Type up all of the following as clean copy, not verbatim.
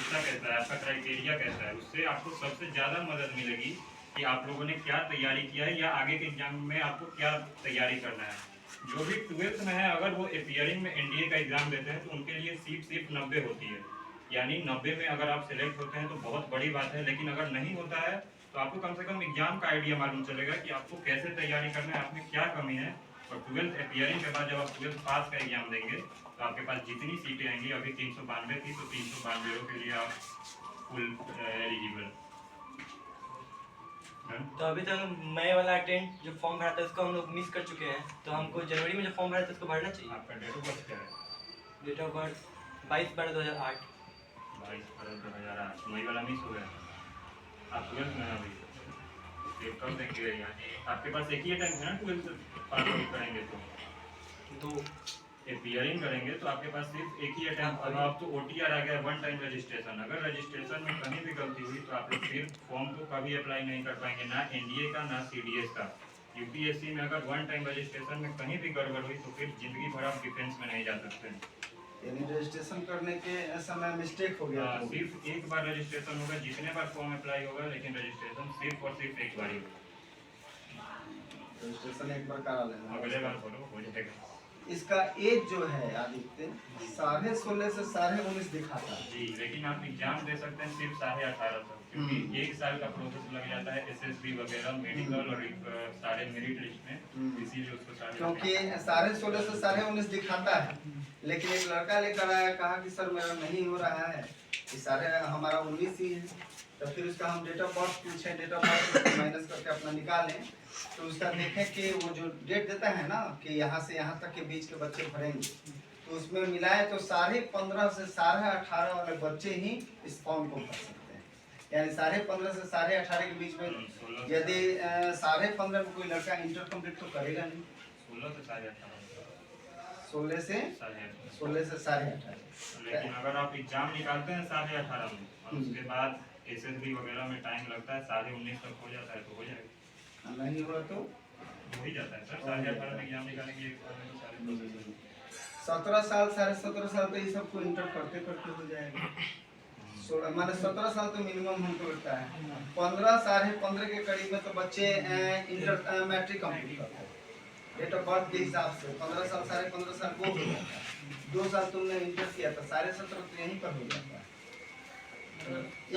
उसका कैसा है, आपका क्राइटेरिया कैसा है, उससे आपको सबसे ज़्यादा मदद मिलेगी कि आप लोगों ने क्या तैयारी किया है या आगे के एग्जाम में आपको क्या तैयारी करना है। जो भी 12th में है, अगर वो अपीयरिंग में एनडीए का एग्ज़ाम देते हैं तो उनके लिए सीट सिर्फ 90 होती है, यानी 90 में अगर आप सिलेक्ट होते हैं तो बहुत बड़ी बात है। लेकिन अगर नहीं होता है तो आपको कम से कम एग्जाम का आइडिया मालूम चलेगा कि आपको कैसे तैयारी करना है, आप में क्या कमी है। और 12th अपीयरिंग के बाद जब आप 12th पास का एग्जाम देंगे तो आपके पास जितनी सीटें आएंगी, अभी 392 थी तो 392 के लिए आप फुल एलिजिबल। तो अभी तक मई वाला अटेंड जो फॉर्म भरा था उसको हम लोग मिस कर चुके हैं, तो हमको जनवरी में जो फॉर्म भरा था उसको भरना चाहिए। आपका डेट ऑफ बर्थ क्या है? Date of birth 22/12/2008। 22/12/2008। मई वाला मिस हो गया, आप 12th में अभी ये कब देंगे? आपके पास एक ही टाइम है ना 12th पास करेंगे तो अपीयरिंग करेंगे तो आपके पास सिर्फ एक ही अटेम्प्ट। अब तो ओटीआर आ गया, वन टाइम रजिस्ट्रेशन। अगर रजिस्ट्रेशन में कहीं भी गलती हुई तो आप लोग फिर फॉर्म को कभी अप्लाई नहीं कर पाएंगे, ना एनडीए का ना सीडीएस का। यूपीएससी में अगर वन टाइम रजिस्ट्रेशन में कहीं भी गड़बड़ हुई तो फिर जिंदगी भर आप डिफेंस में नहीं जा सकते। यानी रजिस्ट्रेशन करने के समय मिस्टेक हो गया तो सिर्फ एक बार रजिस्ट्रेशन होगा, जितने बार फॉर्म अप्लाई होगा, लेकिन रजिस्ट्रेशन सिर्फ और सिर्फ एक बार ही होगा। रजिस्ट्रेशन एक बार करा लेना, अगले बार करो हो जाएगा। इसका एज जो है आदित्य 16.5 से 19.5 दिखाता है जी, लेकिन आप एग्जाम दे सकते हैं सिर्फ 18.5 तक, क्योंकि 1 साल का प्रोसेस लग जाता है एसएसबी वगैरह, मेडिकल और सारे मेरिट लिस्ट में, इसीलिए उसको क्योंकि 16.5 से 19.5 दिखाता है। लेकिन एक लड़का लेकर आया, कहा कि सर मेरा नहीं हो रहा है, ये सारे हमारा 19 ही है। तो फिर उसका हम डेट ऑफ बर्थ पूछे, डेट ऑफ बर्थ माइनस करके अपना निकालें तो उसका देखें कि वो जो डेट देता है ना कि यहाँ से यहाँ तक के बीच के बच्चे भरेंगे, तो उसमें मिलाए तो 15.5 से 18.5 वाले बच्चे ही इस फॉर्म को भर सकते हैं। यानी 15.5 से 18.5 के बीच में यदि 15.5 में कोई लड़का इंटर कम्प्लीट तो करेगा नहीं। 16 से 18.5। लेकिन अगर आप एग्जाम निकालते हैं 18.5 में और उसके बाद एसएसबी वगैरह में टाइम लगता है, 19.5 तक हो जाता है तो हो जाएगा। नहीं हुआ तो हो ही जाता है सर। 18.5 में एग्जाम निकालने के लिए सारे प्रोसेस 17 साल 17.5 साल तो ये सबको इंटर करते करते हो जाएगा। माने 17 साल तो मिनिमम हमको लगता है। 15 15.5 के करीब में तो बच्चे इंटर मैट्रिक कंप्लीट करते हैं। डेट ऑफ बर्थ के हिसाब से 15 साल 15.5 साल वो हो जाता है। 2 साल तुमने इंटर किया था, 17.5 तो यहीं पर हो जाता है।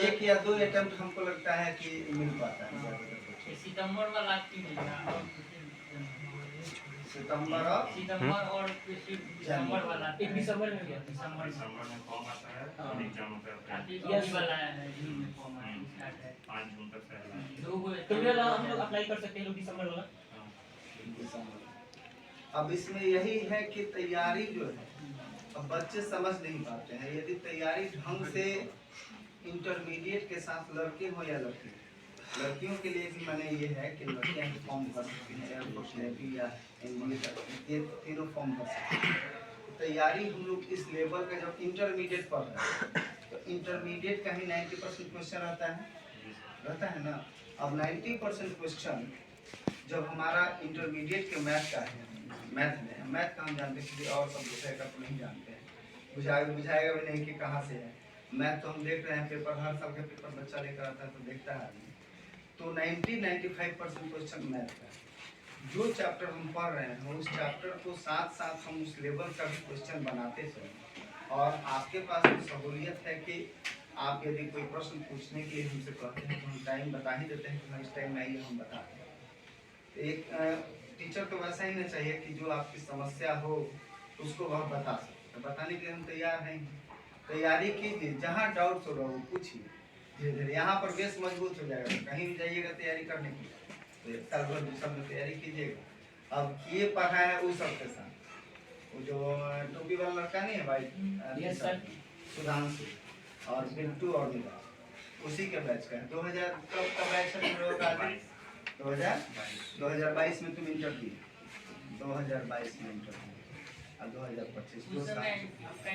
एक या दो अटेम्प्ट हमको लगता है कि मिल पाता है। सितंबर वाला सितंबर और दिसंबर वाला 1 दिसंबर में गया, दिसंबर में फॉर्म आता है और एग्जाम होता है। यस वाला है, जून में फॉर्म स्टार्ट है, 5 जून तक से है। दो वाला हम लोग अप्लाई कर सकते हैं लोग दिसंबर वाला। अब इसमें यही है कि तैयारी जो है, अब बच्चे समझ नहीं पाते हैं। यदि तैयारी ढंग से इंटरमीडिएट के साथ लड़के हो या लड़की, लड़कियों के लिए भी मैंने ये है कि लड़कियां भी फॉर्म भर सकती हैं, एयरफोर्स नेवी या एनडीए ये तीनों फॉर्म भर सकती हैं। तैयारी हम लोग इस लेवल का जब इंटरमीडिएट पढ़ रहे हैं तो इंटरमीडिएट का ही 90% क्वेश्चन रहता है ना। अब 90% क्वेश्चन जब हमारा इंटरमीडिएट के मैथ का है, मैथ का हम जानते हैं, किसी और सब विषय का तो नहीं जानते हैं, बुझाएगा भी नहीं कि कहाँ से है। मैथ तो हम देख रहे हैं, पेपर हर साल का पेपर बच्चा लेकर आता है तो देखता है आदमी। तो 90-95% क्वेश्चन मैथ का है। जो चैप्टर हम पढ़ रहे हैं उस चैप्टर को साथ साथ हम उस लेवल का भी क्वेश्चन बनाते चलें। और आपके पास तो सहूलियत है कि आप यदि कोई प्रश्न पूछने के लिए हमसे कहते हैं तो हम टाइम बता ही देते हैं कि इस टाइम में आइए, हम बताते हैं। एक टीचर तो वैसा ही नहीं चाहिए कि जो आपकी समस्या हो उसको वह बता सके, तो बताने के लिए हम तैयार हैं। तैयारी कीजिए, जहाँ डाउट्स होगा वो पूछिए, धीरे धीरे यहाँ पर बेस मजबूत हो जाएगा। कहीं भी जाइएगा तैयारी करने के लिए तो 1 साल भर 2 साल में तैयारी कीजिएगा। अब ये पढ़ा है उस सबके साथ, वो जो टोपी वाला लड़का नहीं है भाई, सुधांशु और बिल्टू और मेरा उसी के बैच का है। 2000 कब का बैच है तुम लोगों का? 2022 में तुम इंटर किए, 2022 में इंटर किए और 2025 उस समय आपका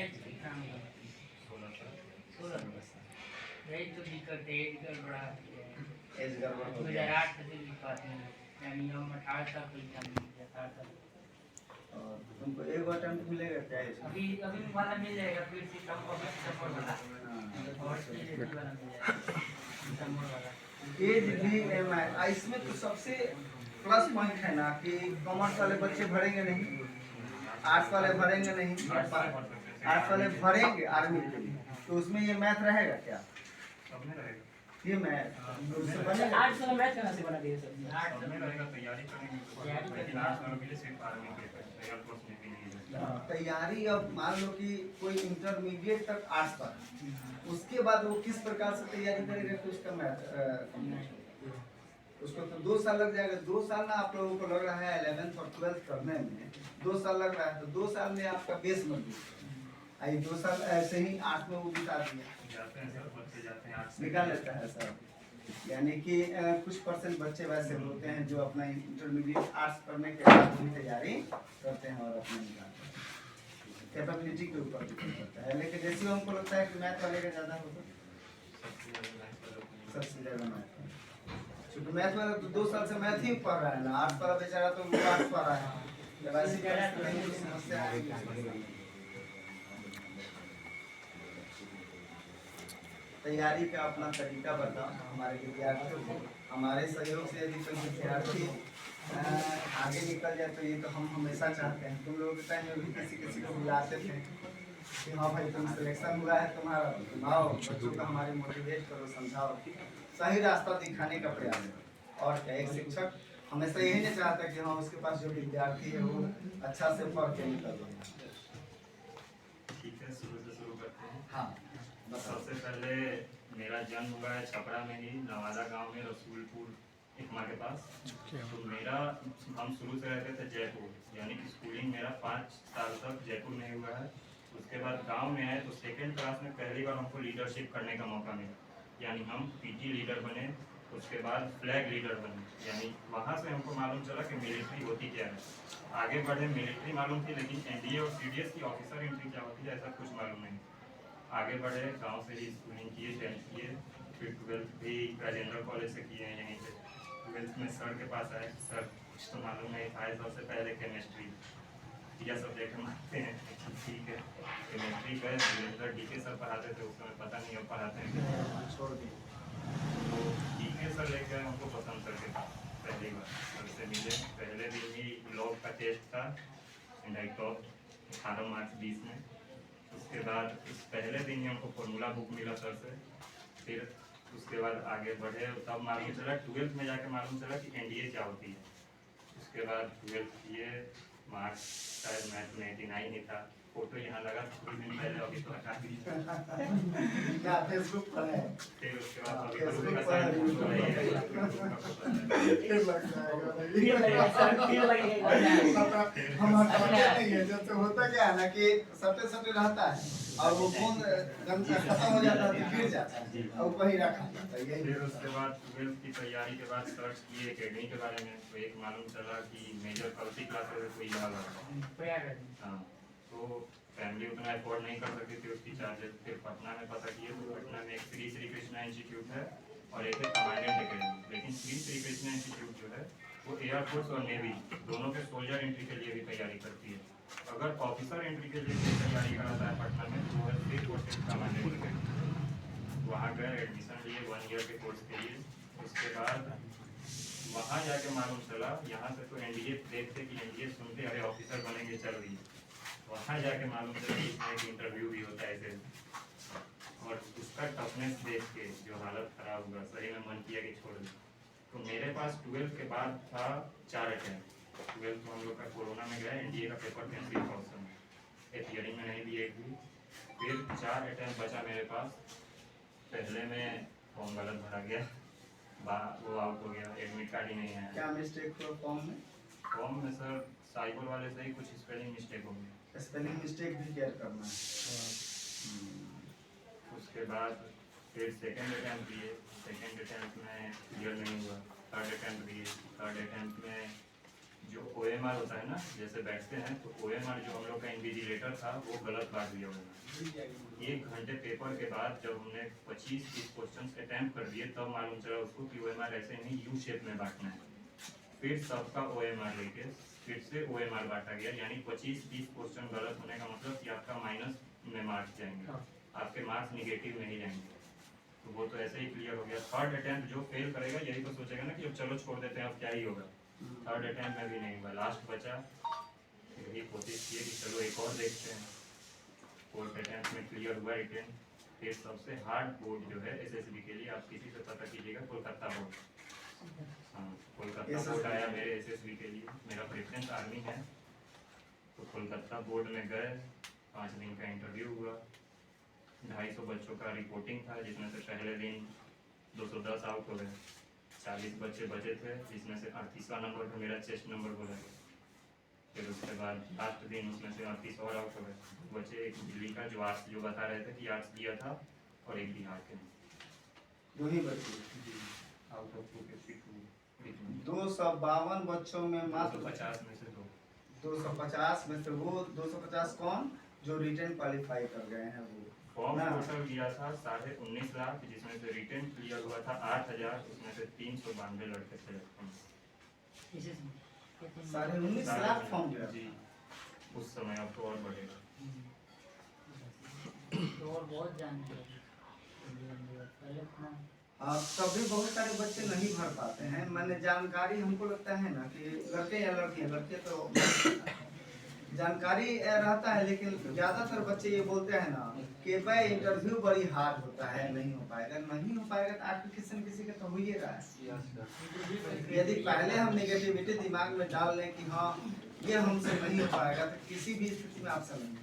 यही तो दिक्कत है, एज गड़बड़ा है। एज गड़बड़ हो गया। 2008 से दिक्कत है, यानी हम 18 साल का एग्जाम दिए, 18 साल। और तुमको एक अटेम्प्ट मिलेगा क्या इसमें? अभी वाला मिल जाएगा, फिर सितंबर वाला। हाँ। और वाला मिल जाएगा मोड़ वाला। ADVMI इसमें तो सबसे प्लस पॉइंट है ना कि कॉमर्स वाले बच्चे भरेंगे नहीं, आर्ट्स वाले भरेंगे नहीं, आर्ट्स वाले भरेंगे आर्मी के लिए, तो उसमें ये मैथ रहेगा क्या? सब में रहेगा, ये मैथ उससे बनेगा। आर्ट्स वाला मैथ कहाँ से बना दिया सर? सब में रहेगा, तैयारी करेंगे तो। लेकिन आर्ट्स वालों के लिए सिर्फ आर्मी के तैयार कोर्स में भी नहीं है। तैयारी अब मान लो कि कोई इंटरमीडिएट तक आर्ट्स पर, उसके बाद वो किस प्रकार से तैयारी करेगा तो उसका मैथ उसको तो 2 साल लग जाएगा। 2 साल ना आप लोगों को लग रहा है 11th और 12th करने में 2 साल लग रहा है, तो 2 साल में आपका बेस मजबूत आई 2 साल ऐसे ही आर्ट्स में वो बिता दिया, जाते हैं सर, बच्चे जाते हैं आर्ट्स निकाल लेता है सर। यानी कि कुछ परसेंट बच्चे वैसे होते हैं जो अपना इंटरमीडिएट आर्ट्स करने के बाद भी तैयारी करते हैं और अपना निकालते हैं, कैपेबिलिटी के ऊपर डिपेंड करता है। लेकिन जैसे हमको लगता है कि मैथ वाले का ज़्यादा होता सबसे ज़्यादा मैथ, क्योंकि मैथ वाला तो 2 साल से मैथ ही पढ़ रहा है ना, आर्ट्स वाला बेचारा तो आर्ट्स पढ़ रहा है, जब ऐसी समस्या आएगी। तैयारी का अपना तरीका बताओ हमारे विद्यार्थियों को। हमारे सहयोग से यदि कोई विद्यार्थी आगे निकल जाए तो ये तो हम हमेशा चाहते हैं। तुम लोगों के टाइम में भी किसी को बुलाते थे कि हाँ भाई तुम सिलेक्शन हुआ है तुम्हारा, आओ बच्चों को हमारे मोटिवेट करो, समझाओ, सही रास्ता दिखाने का प्रयास करो। और क्या एक शिक्षक हमेशा यही नहीं चाहता कि हाँ उसके पास जो विद्यार्थी है वो अच्छा से पढ़ के निकल जाए। ठीक है, शुरू से शुरू करते हैं। हाँ सबसे पहले मेरा जन्म हुआ है छपरा में ही, नवादा गांव में, रसूलपुर इकमा के पास। तो मेरा हम शुरू से रहते थे जयपुर, यानी कि स्कूलिंग मेरा 5 साल तक जयपुर में हुआ है। उसके बाद गांव में आए तो 2nd क्लास में पहली बार हमको लीडरशिप करने का मौका मिला, यानी हम पीटी लीडर बने। उसके बाद फ्लैग लीडर बने, यानी वहाँ से हमको मालूम चला कि मिलिट्री होती क्या है। आगे बढ़े, मिलिट्री मालूम थी लेकिन एनडीए और सीडीएस की ऑफिसर एंट्री क्या होती है ऐसा कुछ मालूम नहीं। आगे बढ़े, गांव से ही स्कूलिंग किए, 10th किए, फिर 12th भी राजेंद्र कॉलेज से किए हैं यहीं पे। 12th में सर के पास आए, सर कुछ तो मालूम नहीं था, सबसे पहले केमिस्ट्री या सब्जेक्ट मानते हैं, ठीक है। केमिस्ट्री गए, वीरेंद्र डीके सर पढ़ाते थे, उस समय पता नहीं अब पढ़ाते हैं छोड़ दिए। तो डीके सर लेकर हमको पसंद करके था, पहली बार सर से मिले। पहले दिन ही लॉग का टेस्ट था एंड आई टॉप 18 मार्क्स 20 में। उसके बाद इस पहले दिन ही हमको फॉर्मूला बुक मिला सर से। फिर उसके बाद आगे बढ़े, तब मालूम चला 12th में जाके मालूम चला कि एनडीए क्या होती है। उसके बाद 12th किए, मार्क्स शायद मैथ में 89 ही था। फोटो यहाँ लगा थोड़ी दिन पहले, अभी तो हटा दिया। फेसबुक पर है। फिर उसके बाद अभी तो का साइड फोटो है, हम हटाते नहीं है, जैसे होता क्या है ना कि सटे सटे रहता है और वो फोन खत्म हो जाता है फिर जाता है और वही रखा जाता है यही। फिर उसके बाद 12th की तैयारी के बाद सर्च किए एकेडमी के बारे में, तो एक मालूम चला कि मेजर कल्टी क्लासेस है कोई यहाँ। हाँ, तो फैमिली उतना अफोर्ड नहीं कर सकती थी उसकी चार्जेस। फिर पटना में पता किए तो पटना में एक श्री कृष्णा इंस्टीट्यूट है और एक है कमांडेंट एकेडमी। लेकिन श्री कृष्णा इंस्टीट्यूट जो है वो एयरफोर्स और नेवी दोनों के सोल्जर एंट्री के लिए भी तैयारी करती है। अगर ऑफिसर एंट्री के लिए तैयारी कराता है पटना में तो वह सिर्फ और सिर्फ कमांडेंट एकेडमी। वहाँ गए, एडमिशन लिए 1 ईयर के कोर्स के लिए। उसके बाद वहाँ जाके मालूम चला, यहाँ से तो एनडीए देखते कि एनडीए सुनते अरे ऑफिसर बनेंगे चल रही, वहाँ जाके मालूम चला कि इसमें एक इंटरव्यू भी होता है ऐसे। और उसका टफनेस देख के जो हालत खराब हुआ, सही में मन किया कि छोड़ दे। तो मेरे पास 12th के बाद था 4 अटेम्प्ट। 12th तो हम लोग का कोरोना में गया, एनडीए का पेपर कैंसिल था उस समय, एपियरिंग में नहीं दिए भी। फिर 4 अटेम्प्ट बचा मेरे पास। पहले में फॉर्म गलत भरा गया, वो आउट हो गया, एडमिट कार्ड ही नहीं आया। क्या मिस्टेक हुआ फॉर्म में? फॉर्म में सर साइबर वाले से ही कुछ स्पेलिंग मिस्टेक हो गई। स्पेलिंग मिस्टेक भी केयर करना है। उसके बाद फिर 2nd अटेम्प्ट दिए, 2nd अटेम्प्ट में क्लियर नहीं हुआ। 3rd अटेम्प्ट दिए, 3rd अटेम्प्ट में जो OMR होता है ना, जैसे बैठते हैं तो OMR जो हम लोग का इन्विजिलेटर था वो गलत बांट दिया उन्होंने। 1 घंटे पेपर के बाद जब हमने 25-30 क्वेश्चन अटेम्प्ट कर दिए तब मालूम चला उसको कि OMR ऐसे नहीं यू शेप में बांटना है। फिर सबका OMR लेके फिर से OMR बांटा गया, यानी 25-30 क्वेश्चन गलत होने का मतलब कि आपका माइनस में मार्क्स जाएंगे, आपके मार्क्स निगेटिव नहीं जाएंगे। तो वो तो ऐसे ही क्लियर हो गया। थर्ड अटेम्प्ट जो फेल करेगा यही तो सोचेगा ना कि अब चलो छोड़ देते हैं, अब क्या ही होगा। थर्ड अटेम्प्ट में भी नहीं हुआ, लास्ट बचा। यही कोशिश की कि चलो एक और देखते हैं। फोर्थ अटेम्प्ट में क्लियर हुआ रिटेन। फिर सबसे हार्ड बोर्ड जो है एसएसबी के लिए, आप किसी से पता कीजिएगा, कोलकाता बोर्ड। हाँ, कोलकाता बोर्ड आया मेरे एसएसबी के लिए। मेरा प्रेफरेंस आर्मी है, तो कोलकाता बोर्ड में गए। 5 दिन का इंटरव्यू हुआ। 250 बच्चों का रिपोर्टिंग था, जिसमें से पहले दिन 210 आउट हो गए। 40 बच्चे बचे थे, जिसमें से 38वां नंबर पर मेरा चेस्ट नंबर बोला गया। फिर उसके बाद लास्ट दिन उसमें से 38 और आउट हो गए। बचे एक दिल्ली का जो आर्ट्स, जो बता रहे थे कि आर्ट्स दिया था, और एक बिहार के। 2 ही बच्चे। आउट ऑफ 252 252 बच्चों में मात्र 250 में से 2। 250 में से वो 250 कौन जो रिटर्न क्वालिफाई कर गए हैं वो। फॉर्म ना। टोटल दिया था 19.5 लाख, जिसमें से रिटर्न क्लियर हुआ था 8,000, उसमें से 392 लड़के सेलेक्ट हुए। साढ़े 19 लाख फॉर्म दिया। जी, उस समय अब तो और बढ़ेगा। तो और बहुत जानते हैं पहले अपना। हाँ, तभी बहुत सारे बच्चे नहीं भर पाते हैं। मैंने जानकारी, हमको लगता है ना कि लड़के या लड़कियां, लड़के तो जानकारी रहता है, लेकिन ज्यादातर बच्चे ये बोलते हैं ना कि भाई इंटरव्यू बड़ी हार्ड होता है, नहीं हो पाएगा। नहीं हो पाएगा तो आपके किसी न किसी का तो हो ही रहा है। यदि पहले हम नेगेटिविटी दिमाग में डाल लें कि हाँ ये हमसे नहीं हो पाएगा, तो किसी भी स्थिति में आप सब नहीं।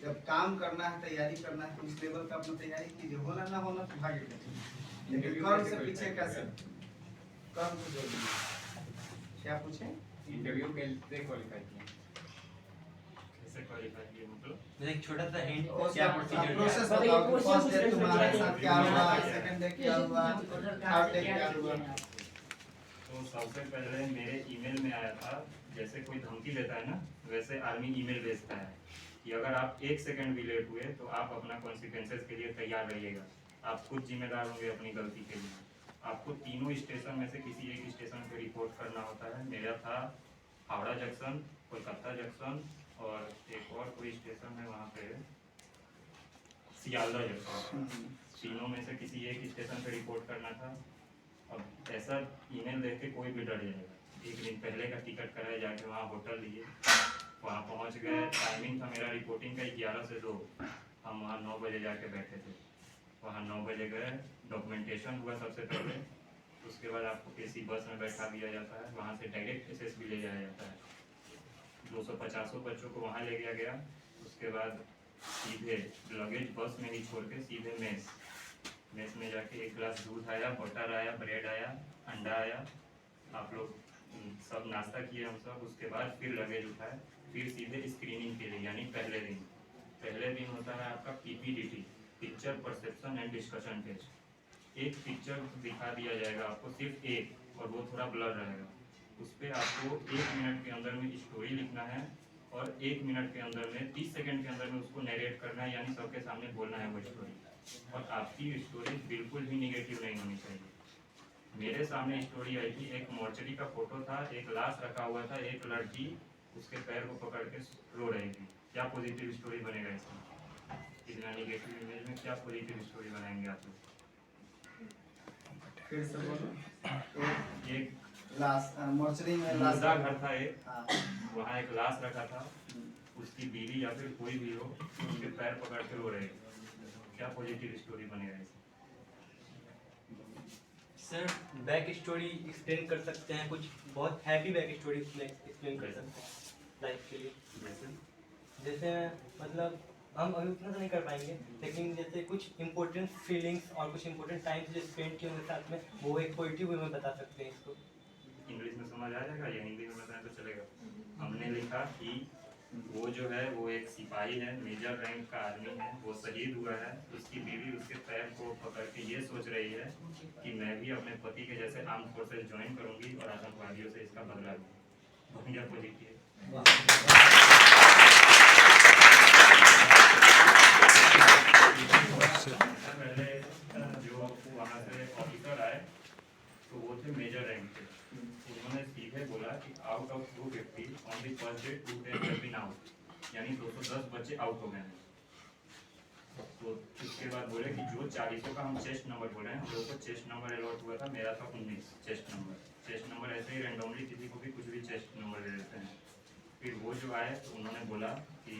जब काम करना है, तैयारी करना है, तो उस लेवल का अपनी तैयारी कीजिए। होना ना होना तो भाग्य का, लेकिन कर्म से पीछे कैसे, कर्म को जोड़ दीजिए। क्या पूछे? इंटरव्यू कैसे क्वालिफाई किया? कैसे क्वालिफाई किया मतलब? जैसे एक छोटा सा हिंट, और क्या आप प्रोसीजर प्रोसेस है? बताओ कि फर्स्ट डे तुम्हारे साथ क्या हुआ, सेकंड डे क्या हुआ, थर्ड डे क्या हुआ। तो सबसे पहले मेरे ईमेल में आया था, जैसे कोई धमकी देता है ना, वैसे आर्मी ईमेल भेजता है कि अगर आप 1 सेकंड भी लेट हुए तो आप अपना कॉन्सिक्वेंसेस के लिए तैयार रहिएगा। आप खुद जिम्मेदार होंगे अपनी गलती के लिए। आपको तीनों स्टेशन में से किसी एक स्टेशन पे रिपोर्ट करना होता है। मेरा था हावड़ा जंक्शन, कोलकाता जंक्शन, और एक और कोई स्टेशन है वहाँ पे सियालदा जंक्शन। तीनों में से किसी एक स्टेशन पे रिपोर्ट करना था। अब ऐसा ईमेल देख के कोई भी डर जाएगा। एक दिन पहले का टिकट कराए, जाके वहाँ होटल लिए, वहाँ पहुँच गए। टाइमिंग था मेरा रिपोर्टिंग का 11 से 2। हम वहाँ 9 बजे जाके बैठे थे। वहाँ 9 बजे गए, डॉक्यूमेंटेशन हुआ सबसे पहले। उसके बाद आपको एसी बस में बैठा दिया जाता है, वहाँ से डायरेक्ट एसएसबी ले जाया जाता है। 250 बच्चों को वहाँ ले गया गया। उसके बाद सीधे लगेज बस में ही छोड़ के सीधे मेस में जाके 1 गिलास दूध आया, बटर आया, ब्रेड आया, अंडा आया। आप लोग सब नाश्ता किए हम सब। उसके बाद फिर लगेज उठाए, फिर सीधे स्क्रीनिंग के लिए, यानी पहले दिन होता है आपका PPDT, picture perception and discussion test. एक पिक्चर दिखा दिया जाएगा आपको, सिर्फ एक, और वो थोड़ा ब्लर रहेगा। उस पर आपको 1 मिनट के अंदर में स्टोरी लिखना है, और 1 मिनट के अंदर में 30 सेकंड के अंदर में उसको नरेट करना है, यानी सबके सामने बोलना है वो स्टोरी। और आपकी स्टोरी बिल्कुल भी निगेटिव नहीं होनी चाहिए। मेरे सामने स्टोरी आई थी, एक मोर्चरी का फोटो था, एक लाश रखा हुआ था, एक लड़की उसके पैर को पकड़ के रो रही थी। क्या पॉजिटिव स्टोरी बनेगा इसमें? इतना निगेटिव इमेज में क्या पॉजिटिव स्टोरी बनाएंगे आप लोग? फिर से बोलो। एक लाश मोर्चरी में लाश मुर्दा घर था एक, हाँ। वहाँ एक लाश रखा था। उसकी बीवी या फिर कोई भी हो, उसके पैर पकड़ के रो रहे। क्या पॉजिटिव स्टोरी बनेगा इसमें? सर बैक स्टोरी एक्सप्लेन कर सकते हैं, कुछ बहुत हैप्पी बैक स्टोरी एक्सप्लेन कर सकते हैं लाइफ के लिए। जैसे मतलब हम अभी उतना तो नहीं कर पाएंगे, लेकिन जैसे कुछ इम्पोर्टेंट फीलिंग्स और कुछ इम्पोर्टेंट टाइम जो स्पेंड किए उनके साथ में, वो एक पोइट्री वे में बता सकते हैं इसको। इंग्लिश में समझ आ जाएगा या हिंदी में बताएं तो चलेगा? हमने लिखा कि वो जो है वो एक सिपाही है, मेजर रैंक का आदमी है, वो शहीद हुआ है। उसकी बीवी उसके पैर को पकड़ के ये सोच रही है कि मैं भी अपने पति के जैसे आर्म फोर्सेज ज्वाइन करूंगी और आतंकवादियों से इसका बदला लूंगी। बढ़िया पॉजिटिव। पहले जो वहाँ से ऑफिसर आए तो वो थे मेजर रैंक के। उन्होंने सीधे बोला कि out of 250 on the first day 210 have been out, यानी 210 बच्चे आउट हो गए हैं। तो उसके बाद बोले कि जो 40 का हम चेस्ट नंबर बोले हैं, हम लोगों को चेस्ट नंबर अलॉट हुआ था, मेरा था 19 चेस्ट नंबर ऐसे ही रैंडमली किसी को भी कुछ भी चेस्ट नंबर दे देते हैं। फिर वो जो आए तो उन्होंने बोला कि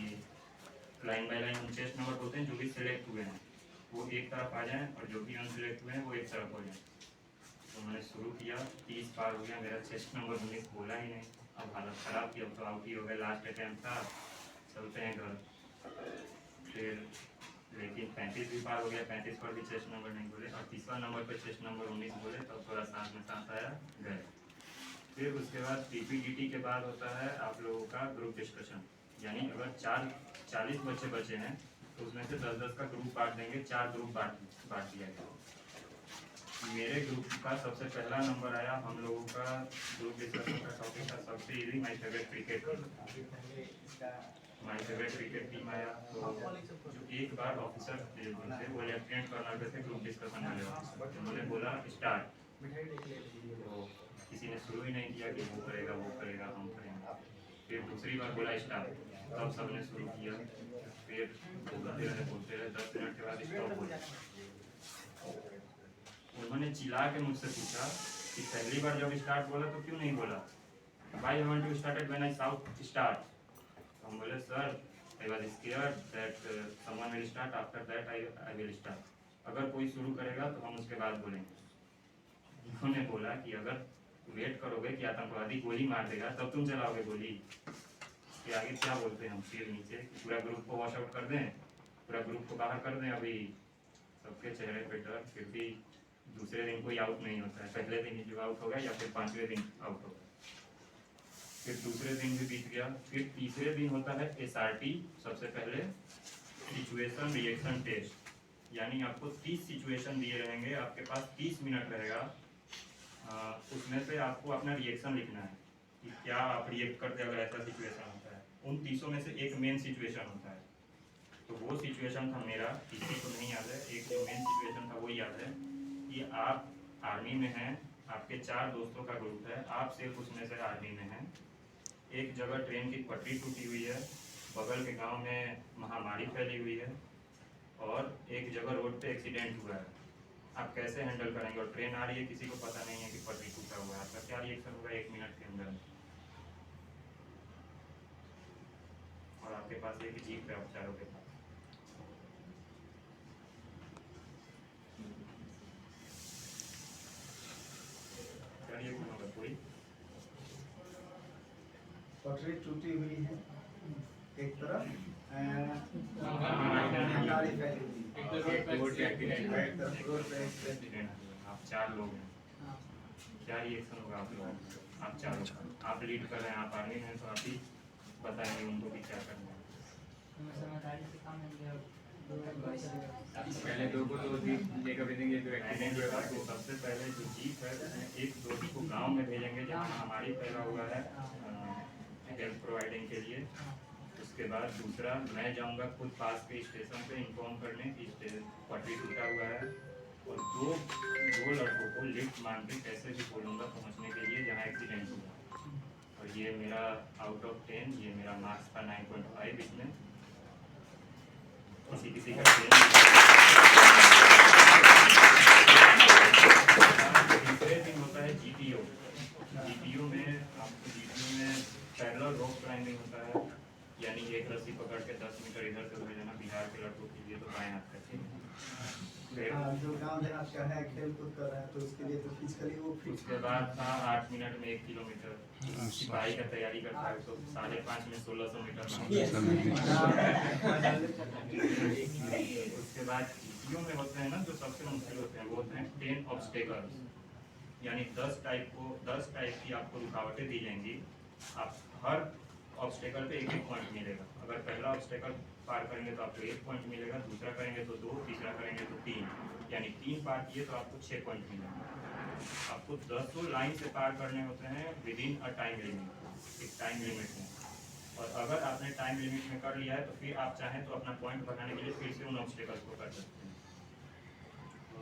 लाइन बाय लाइन हम चेस्ट नंबर बोलते हैं, जो भी सिलेक्ट हुए हैं वो एक तरफ आ जाएं और जो भी अनसिलेक्ट हुए हैं वो एक तरफ हो जाएं। तो उन्होंने शुरू किया, 30 पार हो गया, मेरा चेस्ट नंबर 19 बोला ही नहीं। अब हालत ख़राब थी, अब तो आउट ही हो गया, लास्ट अटैम्प्ट था, चलते हैं घर। फिर लेकिन 35 भी पार हो गया, 35 पर भी चेस्ट नंबर नहीं बोले, और तीसरा नंबर पर चेस्ट नंबर 19 बोले, तब थोड़ा सांस में सांस आया, गए। फिर उसके बाद पीपीडीटी के बाद होता है आप लोगों का ग्रुप डिस्कशन, यानी अगर 40 बच्चे बचे हैं तो उसमें से 10-10 का ग्रुप बांट देंगे, 4 ग्रुप बांट दिया गया। मेरे ग्रुप का सबसे पहला नंबर आया, हम लोगों का ग्रुप डिस्कशन का टॉपिक था सबसे easy my favourite cricket team आया। तो जो एक बार ऑफिसर थे वो लेफ्टिनेंट कर्नल पे थे ग्रुप डिस्कशन वाले ऑफिसर, उन्होंने बोला स्टार्ट, तो किसी ने शुरू ही नहीं किया कि वो करेगा हम करेंगे। फिर दूसरी बार बोला स्टार्ट, तब सबने शुरू किया, फिर बोलते रहे 10 मिनट के बाद स्टॉप हो गया। उन्होंने चिल्ला के मुझसे पूछा कि पहली बार जब स्टार्ट बोला तो क्यों नहीं बोला, why you want to start it when I said start. तो हम बोले sir I was scared that someone will start, after that I will start, अगर कोई शुरू करेगा तो हम उसके बाद बोलेंगे। उन्होंने बोला कि अगर वेट करोगे कि आतंकवादी गोली मार देगा तब तुम चलाओगे गोली, कि आगे क्या बोलते हैं हम, फिर नीचे पूरा ग्रुप को वॉश आउट कर दें, पूरा ग्रुप को बाहर कर दें। अभी सबके चेहरे पे डर, फिर भी दूसरे दिन कोई आउट नहीं होता है, पहले दिन ही जो आउट हो गया या फिर 5वें दिन आउट हो गया। फिर दूसरे दिन भी बीत गया, फिर तीसरे दिन होता है SRT, सबसे पहले सिचुएशन रिएक्शन टेस्ट, यानी आपको 30 सिचुएशन दिए रहेंगे, आपके पास 30 मिनट रहेगा, उसमें से आपको अपना रिएक्शन लिखना है कि क्या आप रिएक्ट करते अगर ऐसा सिचुएशन होता है। उन 30 में से एक मेन सिचुएशन होता है, तो वो सिचुएशन था मेरा, किसी को नहीं याद है, एक जो मेन सिचुएशन था वो याद है कि आप आर्मी में हैं, आपके 4 दोस्तों का ग्रुप है, आप सिर्फ उसमें से आर्मी में हैं, एक जगह ट्रेन की पटरी टूटी हुई है, बगल के गांव में महामारी फैली हुई है, और एक जगह रोड पे एक्सीडेंट हुआ है, आप कैसे हैंडल करेंगे, और ट्रेन आ रही है, किसी को पता नहीं है कि पटरी टूटा हुआ है, आपका क्या रिएक्शन होगा 1 मिनट के अंदर। और आपके पास एक जीप है औपचारों के पास, क्या रिएक्शन होगा कोई। पटरी टूटी हुई है एक तरफ, गाड़ी फैली हुई है, आप 4 लोग हैं, क्या रिएक्शन होगा आप लोगों का, आप 4 लोग, आप लीड कर रहे हैं, आप आर्मी में, तो आप ही बताएंगे उनको भी क्या करना है। समझदारी से काम लेंगे, पहले 2 को तो लेकर भेजेंगे, जो एक्सीडेंट हुआ तो सबसे पहले जो जीप है उसमें एक दोस्त को गांव में भेजेंगे जहाँ महामारी फैला हुआ है हेल्थ प्रोवाइडिंग के लिए। उसके बाद दूसरा मैं जाऊंगा खुद पास के स्टेशन पे इन्फॉर्म करने की पटरी टूटा हुआ है, और दो लड़कों को लिफ्ट मांग के कैसे भी बोलूँगा पहुँचने के लिए जहाँ एक्सीडेंट हुआ। और ये मेरा आउट ऑफ 10, ये मेरा मार्क्स था 9.5 इसमें। किसी का तीसरे दिन होता है GPO में आपको पैरेलल रॉक क्लाइंबिंग होता है, यानी एक रस्सी पकड़ के 10 मीटर इधर से उधर जाना, बिहार के लड़कों के लिए तो बाएं हाथ करते हैं। जो गाँव देहात का है खेल कूद कर रहा है तो उसके लिए तो फिजिकली वो फिट। उसके बाद था 8 मिनट में 1 किलोमीटर, सिपाही का तैयारी करता है तो 5.5 में 1600 मीटर। उसके बाद GPO में होते हैं ना जो सबसे मुश्किल होते हैं, वो होते हैं 10 ऑब्स्टेकल्स, यानी 10 टाइप की आपको रुकावटें दी जाएंगी, आप हर ऑब्स्टेकल पे 1-1 पॉइंट मिलेगा। अगर पहला ऑब्स्टेकल पार करेंगे तो आपको 1 पॉइंट मिलेगा, दूसरा करेंगे तो 2, तीसरा करेंगे तो 3, यानी 3 पार किए तो आपको 6 पॉइंट मिलेंगे। आपको 10 लाइन से पार करने होते हैं विदिन अ टाइम लिमिट, एक टाइम लिमिट में, और अगर आपने टाइम लिमिट में कर लिया है तो फिर आप चाहें तो अपना पॉइंट बढ़ाने के लिए फिर से उन ऑब्स्टेकल्स को कर सकते हैं। तो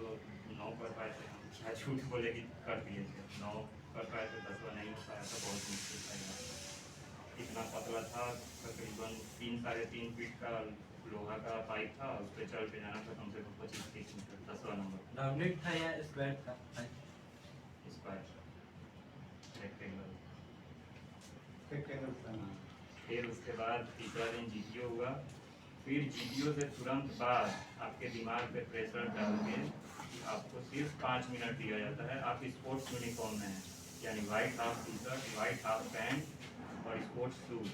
9 कर पाए थे हम, क्या झूठ बोले कि कर दिए थे, 9 कर पाए थे, 10वां नहीं हो पाया था, बहुत मुश्किल था। इतना पतला था, तकरीबन 3-3.5 फीट का लोहा का पाइप था, उस पर चढ़ के जाना था कम से कम 25-30 मीटर, 10वां नंबर राउंडेड था या स्क्वायर था? Square rectangle. Rectangle plan. फिर उसके बाद तीसरा दिन जीपीओ हुआ। फिर जीपीओ से तुरंत बाद आपके दिमाग पे प्रेशर डाल के आपको सिर्फ 5 मिनट दिया जाता है। आप स्पोर्ट्स यूनिफॉर्म में हैं, यानी white half T shirt, white half pant और स्पोर्ट्स शूज।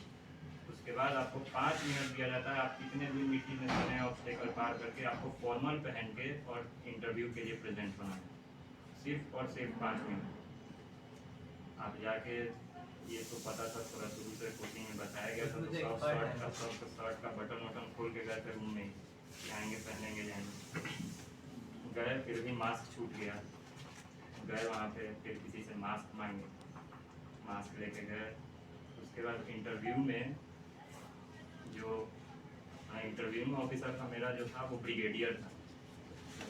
उसके बाद आपको 5 मिनट दिया जाता है। आप कितने भी मिट्टी में बने ऑब्स्टेकल पार करके आपको फॉर्मल पहन के और इंटरव्यू के लिए प्रेजेंट होना है, सिर्फ और सिर्फ 5 मिनट। आप जाके, ये तो पता था थोड़ा शुरू से कोचिंग में बताया गया था, तो सब शर्ट का बटन वटन खोल के गए थे रूम में कि आएंगे पहनेंगे जाएंगे। गए, फिर भी मास्क छूट गया। गए वहाँ पे, फिर किसी से मास्क मांगे, मास्क लेके गए। उसके बाद इंटरव्यू में जो इंटरव्यू में ऑफिसर था मेरा जो था वो ब्रिगेडियर था। तो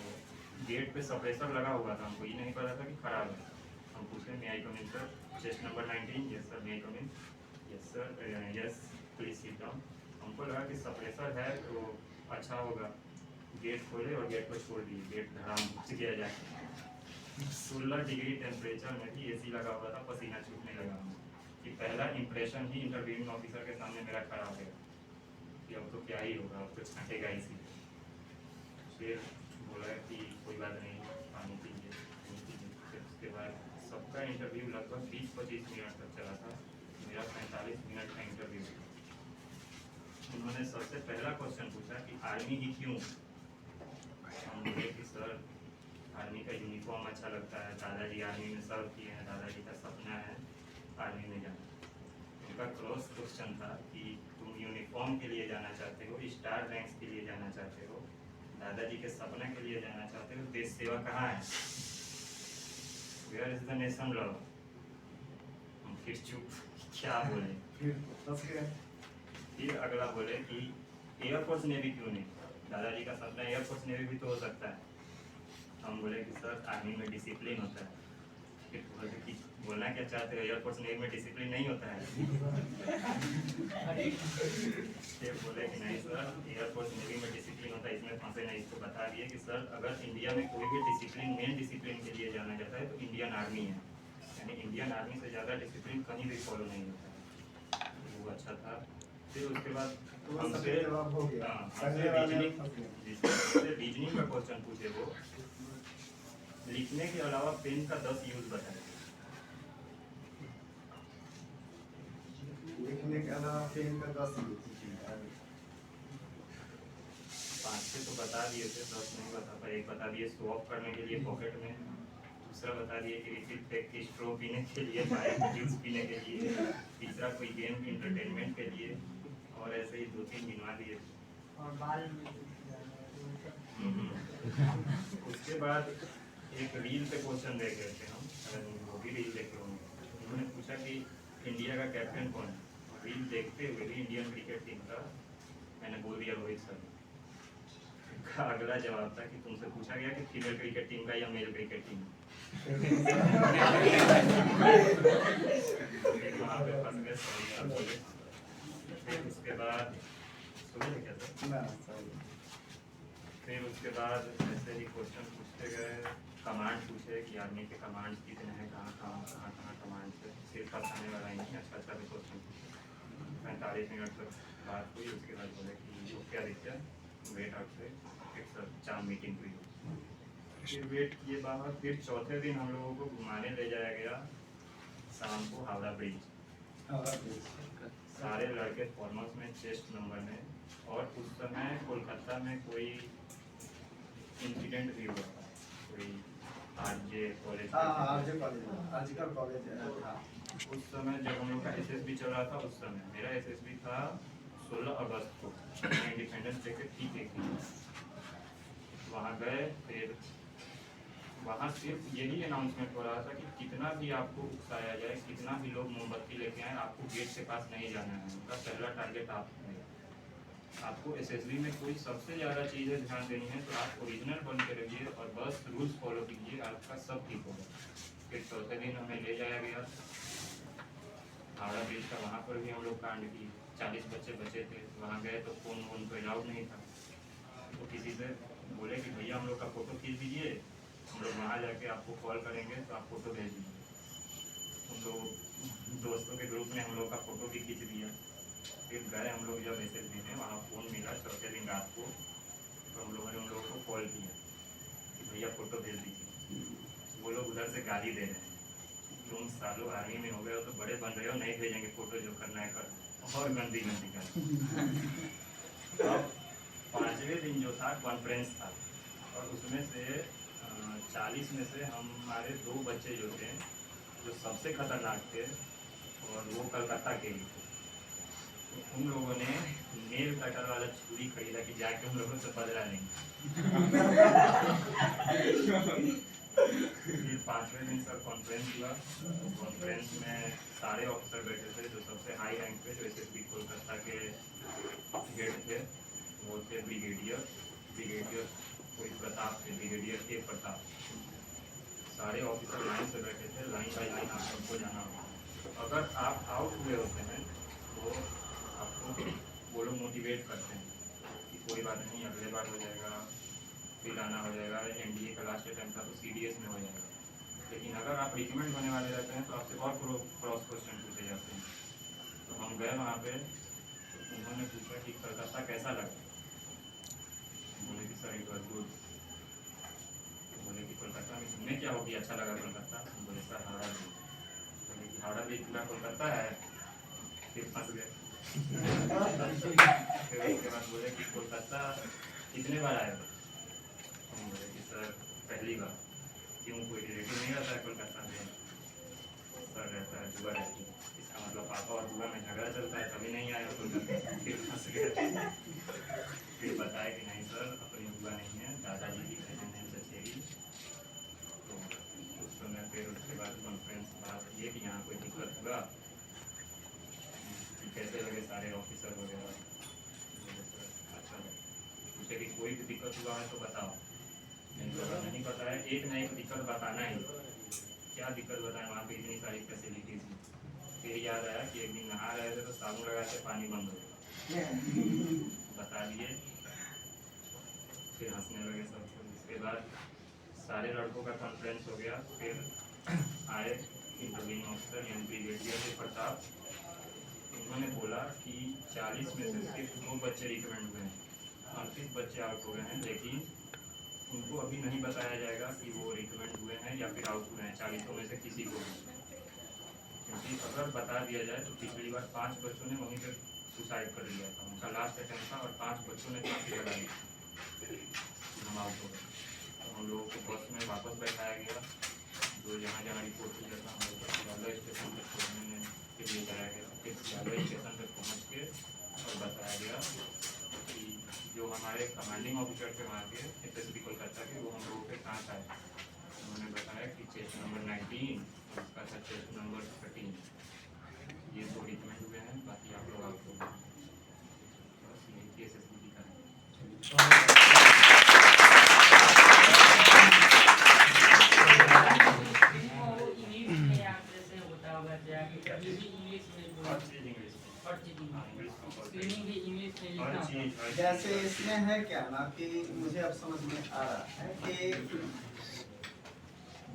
गेट पे सप्रेसर लगा हुआ था, हमको ये नहीं पता था कि खराब है। हम पूछे may I come in sir, chest number 19, yes sir may I come in, yes sir, yes please sit down. हमको लगा कि सप्रेसर है तो अच्छा होगा। गेट खोले और गेट पर छोड़ दिए, गेट धड़ाम घुस गया जाए। 16 डिग्री टेम्परेचर में भी एसी लगा हुआ था, पसीना छूटने लगा कि पहला इंप्रेशन ही इंटरव्यूइंग ऑफिसर के सामने मेरा खड़ा हो गया कि अब तो क्या ही होगा, अब तो छटेगा इसी। फिर बोला कि कोई बात नहीं, पानी पीजिए, पानी पीजिए। फिर उसके बाद सबका इंटरव्यू लगभग 20-25 मिनट तक चला था। मेरा 45 मिनट का इंटरव्यू। उन्होंने सबसे पहला क्वेश्चन पूछा कि आर्मी ही क्यों? हम बोले कि सर आर्मी का यूनिफॉर्म अच्छा लगता है, दादाजी आर्मी में सर्व किए हैं, दादाजी का सपना है आर्मी में जाना। उनका क्रॉस क्वेश्चन था कि तुम यूनिफॉर्म के लिए जाना चाहते हो, स्टार रैंक्स के लिए जाना चाहते हो, दादाजी के सपने के लिए जाना चाहते हो, देश सेवा कहाँ है? Where is the nation love? हम फिर चुप, क्या बोले? फिर अगला बोले कि एयरफोर्स नेवी क्यों नहीं? दादाजी का सपना एयरफोर्स नेवी भी तो हो सकता है। हम बोले कि सर आर्मी में डिसिप्लिन होता है। फिर बोले कि बोलना क्या चाहते हो, एयरफोर्स नेवी में डिसिप्लिन नहीं होता है? फिर बोले कि नहीं सर एयरफोर्स नेवी में डिसिप्लिन होता है, इसमें फंसे नहीं। इसको बता दिए कि सर अगर इंडिया में कोई भी डिसिप्लिन, मेन डिसिप्लिन के लिए जाना जाता है तो इंडियन आर्मी है, यानी इंडियन आर्मी से ज़्यादा डिसिप्लिन कहीं भी फॉलो नहीं होता है। तो वो अच्छा था। फिर उसके बाद हमसे रीजनिंग का क्वेश्चन पूछे। वो लिखने के अलावा पेन का 10 यूज बताए। लिखने के अलावा पेन का 10 यूज। 5 तो बता दिए थे, 10 नहीं बता पाए। एक बता दिए शो ऑफ करने के लिए पॉकेट में, दूसरा बता दिए कि रिफिल पैक की स्ट्रो पीने के लिए, जूस पीने के लिए, तीसरा कोई गेम इंटरटेनमेंट के लिए, और ऐसे ही 2-3 गिनवा दिए। और बाल उसके बाद एक रील पे क्वेश्चन देख रहे थे हम, अगर वो भी रील देखे होंगे। उन्होंने पूछा कि इंडिया का कैप्टन कौन है? रील देखते हुए भी इंडियन क्रिकेट टीम का मैंने बोल दिया रोहित शर्मा। का अगला जवाब था कि तुमसे पूछा गया कि फीमेल क्रिकेट टीम का या मेल क्रिकेट टीम? वहाँ पे फंस गए, सॉरी आप बोले। फिर उसके बाद सुनिए क्या सर, फिर उसके बाद ऐसे ही क्वेश्चन पूछते गए। कमांड पूछे कि आर्मी के कमांड कितने हैं, कहाँ कमांड से, सिर्फ बताने वाला ही नहीं, अच्छा भी क्वेश्चन पूछे। 45 मिनट तक बात हुई। उसके बाद बोले कि वो क्या दिखता है, वेट आउट से एक सर 4 मीटिंग हुई। फिर वेट किए बाहर। फिर चौथे दिन हम लोगों को घुमाने ले जाया गया शाम को हावड़ा ब्रिज। सारे लड़के फॉर्मल्स में, चेस्ट नंबर में। और उस समय कोलकाता में कोई इंसिडेंट भी हुआ था, कोई आरजे कॉलेज, आजकल कॉलेज था। उस समय जब हम लोग का एसएसबी चल रहा था, उस समय मेरा एसएसबी था 16 अगस्त को, इंडिपेंडेंस डे के ठीक एक दिन। वहाँ गए। फिर वहाँ सिर्फ यही अनाउंसमेंट हो रहा था कि कितना भी आपको उकसाया जाए, कितना भी लोग मोमबत्ती लेके आए, आपको गेट के पास नहीं जाना है। उनका पहला टारगेट आप है। आपको एसएसबी में कोई सबसे ज़्यादा चीज़ें ध्यान देनी है तो आप ओरिजिनल बन के रहिए और बस रूल्स फॉलो कीजिए, आपका सब ठीक होगा। फिर चौथे दिन हमें ले जाया गया हावड़ा ब्रिज का, वहाँ पर भी हम लोग कांड किए। 40 बच्चे बचे थे। वहाँ गए तो फ़ोन वोन तो अलाउड नहीं था, तो किसी से बोले कि भैया हम लोग का फ़ोटो खींच दीजिए, हम लोग वहाँ जाके आपको कॉल करेंगे तो आप फ़ोटो भेज दीजिए। उन लोग दोस्तों के ग्रुप में हम लोग का फ़ोटो भी खींच दिया। फिर गए हम लोग जब मैसेज देने, वहाँ फ़ोन मिला चौथे दिन रात को, तो हम लोगों ने उन लोगों को कॉल किया कि भैया फ़ोटो भेज दीजिए। वो लोग उधर से गाली दे रहे हैं, तुम सालों आर्मी में हो गए हो तो बड़े बन रहे हो, नहीं भेजेंगे फ़ोटो, जो करना है कर, और गंदी गंदी कर। अब 5वें दिन जो था कॉन्फ्रेंस था, और उसमें से 40 में से हमारे 2 बच्चे जो थे जो सबसे खतरनाक थे, और वो कलकत्ता के ही थे। तो उन लोगों ने नेल कटर वाला छुरी खरीदा कि जाके उन लोगों से बदला नहीं। फिर 5वें दिन सर कॉन्फ्रेंस हुआ। कॉन्फ्रेंस में सारे ऑफिसर बैठे थे, जो सबसे हाई रैंक पे, जो एसएसबी कोलकाता के हेड थे वो थे ब्रिगेडियर कोई प्रताप थे, ब्रिगेडियर के प्रताप। सारे ऑफिसर लाइन से बैठे थे, लाइन बाई लाइन आप सबको जाना होगा। अगर आप आउट हुए होते हैं तो आपको वो लोग मोटिवेट करते हैं कि कोई बात नहीं, अगले बार हो जाएगा, फिर आना हो जाएगा। एनडीए का लास्ट टाइम था तो सीडीएस में हो जाएगा। लेकिन अगर आप रिकमेंड होने वाले रहते हैं तो आपसे और क्रॉस क्वेश्चन पूछे जाते हैं। तो हम गए वहाँ पे, तो उन्होंने पूछा कि कलकत्ता कैसा लगा। बोले कि सर इट वॉज गुड। तो बोले कि कोलकाता में घूमने क्या होगी, अच्छा लगा कलकत्ता। बोले सर हावड़ा ब्रिज। बोले कि हावड़ा ब्रिज पूरा कोलकाता है। फिर फंस गए। फिर उसके बाद बोले कि कोलकाता कितने बार आए हो। हम बोले कि सर पहली बार। क्यों, कोई रिलेटिव नहीं रहता है कोलकाता में। सर रहता है, बुआ रहती है। इसका मतलब पापा और बुआ में झगड़ा चलता है, तभी नहीं आया कोलकाता। फिर फंस गए। फिर बताया कि नहीं सर, अपनी बुआ नहीं है, दादाजी की बहन है चचेरी। तो उस समय फिर उसके बाद कॉन्फ्रेंस बात ये कि यहाँ कोई दिक्कत हुआ कि कैसे लगे सारे ऑफिसर वगैरह। अच्छा लगे। पूछे कि कोई भी दिक्कत हुआ है तो बताओ, नहीं तो अगर नहीं पता है, एक ना एक दिक्कत बताना ही। क्या दिक्कत बताएं, वहाँ पे इतनी सारी फैसिलिटीज थी। फिर याद आया कि एक दिन नहा रहे थे तो साबुन लगा के पानी बंद हो गया, बता दिए। फिर हंसने लगे सब। उसके बाद सारे लड़कों का कॉन्फ्रेंस हो गया। फिर आए इंटरव्यूइंग ऑफिसर यानी ब्रिगेडियर के प्रताप। उन्होंने बोला कि 40 में से सिर्फ 2 बच्चे रिकमेंड हुए हैं, 38 बच्चे आउट हो गए हैं। लेकिन उनको अभी नहीं बताया जाएगा कि वो रिकमेंड हुए हैं या फिर आउट हुए हैं 40 में से किसी को भी। क्योंकि अगर बता दिया जाए तो पिछली बार 5 बच्चों ने वहीं पर सुसाइड कर लिया था, उनका लास्ट अटेम्प्ट था, और 5 बच्चों ने फांसी लगा ली थी। हम आउट हो गए। तो हम लोगों को बस में वापस बैठाया गया, जो जहाँ जहाँ रिपोर्ट किया था हम लोग को सियाला स्टेशन पर छोड़ने के लिए जाया गया। फिर सियाला स्टेशन पर पहुँच के और बताया गया कि जो हमारे कमांडिंग ऑफिसर थे वहाँ के एसएसबी कोलकाता के, वो हम लोगों के साथ आए। उन्होंने बताया कि चेस्ट नंबर 19 और उसका था चेस्ट नंबर 13। ये 2 रिकमेंड हुए हैं, बाकी आप लोग आउट हो गए। बस यही एसएसबी का है। इंग्लिश में आप जैसे होता होगा क्या कि कभी भी इंग्लिश में हर चीज़ इंग्लिश में। हर चीज हाँ, इंग्लिश में स्क्रीनिंग भी इंग्लिश में हर लिखना चीज़, हर चीज़। जैसे इसमें है क्या ना कि मुझे अब समझ में आ रहा है कि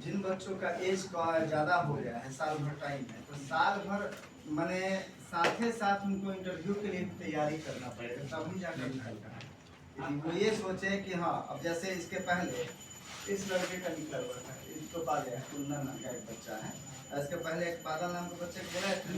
जिन बच्चों का एज का ज़्यादा हो गया है, साल भर टाइम है, तो साल भर माने साथ साथ उनको इंटरव्यू के लिए तैयारी करना पड़ेगा, तभी जाकर निकलता है। यदि वो ये सोचे कि हाँ, अब जैसे इसके पहले इस लड़के का निकला हुआ था, इसको पा गया कुंदन नाम का एक बच्चा है, इसके पहले एक बादल नाम के बच्चे को बोला था।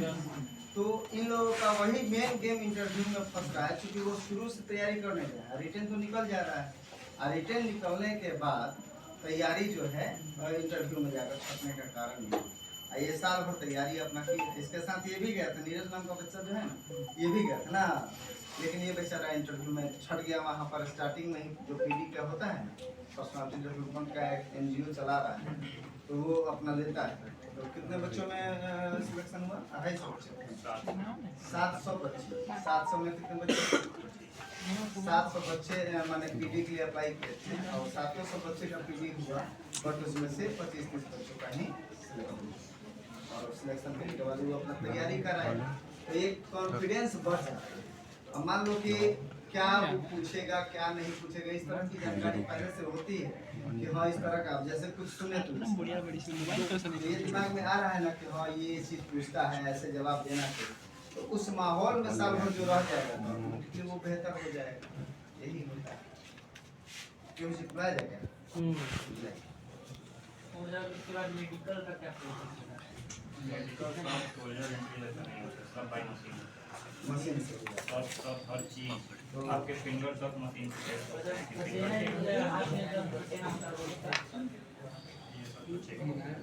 तो इन लोगों का वही मेन गेम इंटरव्यू में फंस रहा है, क्योंकि वो शुरू से तैयारी करने गया है। रिटर्न तो निकल जा रहा है, और रिटर्न निकलने के बाद तैयारी जो है इंटरव्यू में जाकर छपने का कारण ये है। ये साल भर तैयारी अपना की। इसके साथ ये भी गया था, नीरज नाम का बच्चा जो है ना, ये भी गया था ना, लेकिन ये बेचारा इंटरव्यू में छट गया। वहाँ पर स्टार्टिंग में ही जो पीडी का होता है ना, पर्सनालिटी डेवलपमेंट का एक एनजीओ चला रहा है, तो वो अपना लेता है। तो कितने बच्चों में सिलेक्शन हुआ? 250 बच्चे, 700 बच्चे। 700 में कितने बच्चे? 700 बच्चे मैंने पीडी के लिए अप्लाई किए थे, और 700 बच्चे का पीडी हुआ, बट उसमें से 25-30 बच्चों का ही सिलेक्शन हुआ। और सिलेक्शन करने के बाद वो अपना तैयारी कर रहा है। तो एक कॉन्फिडेंस बढ़ जाता है। अब मान लो कि क्या वो पूछेगा क्या नहीं पूछेगा, इस तरह की जानकारी पहले से होती है कि हाँ इस तरह का, जैसे कुछ सुने तो ये दिमाग में आ रहा है ना कि हाँ ये चीज पूछता है, ऐसे जवाब देना चाहिए, तो उस माहौल में साल भर जो रह जाएगा इसलिए वो बेहतर हो जाएगा। यही होता है। क्यों सिखलाया जाएगा? और जब उसके बाद मेडिकल का क्या प्रोसेस है? मेडिकल सब सोल्जर एंट्री जैसा नहीं होता, सब बाई मशीन मशीन से हो जाएगा। सब हर चीज आपके फिंगर सब मशीन से टेस्ट और होता जब है कि मशीन finger है की- तो हाथ में जब मशीन आता है वो ये सब कुछ चेक होता है।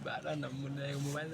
बारह नंबर मोबाइल